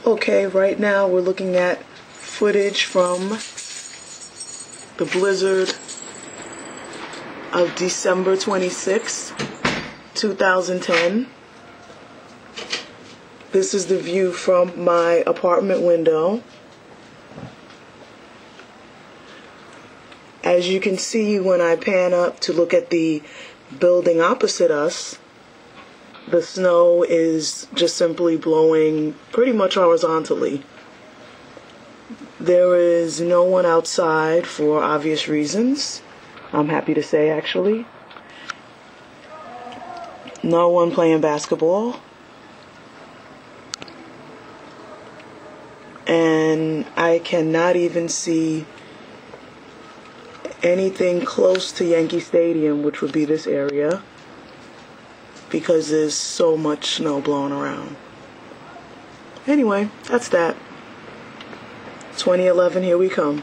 Okay, right now we're looking at footage from the blizzard of December 26, 2010. This is the view from my apartment window. As you can see, when I pan up to look at the building opposite us, the snow is just simply blowing pretty much horizontally. There is no one outside for obvious reasons, I'm happy to say, actually. No one playing basketball. And I cannot even see anything close to Yankee Stadium, which would be this area, because there's so much snow blowing around. Anyway, that's that. 2011, here we come.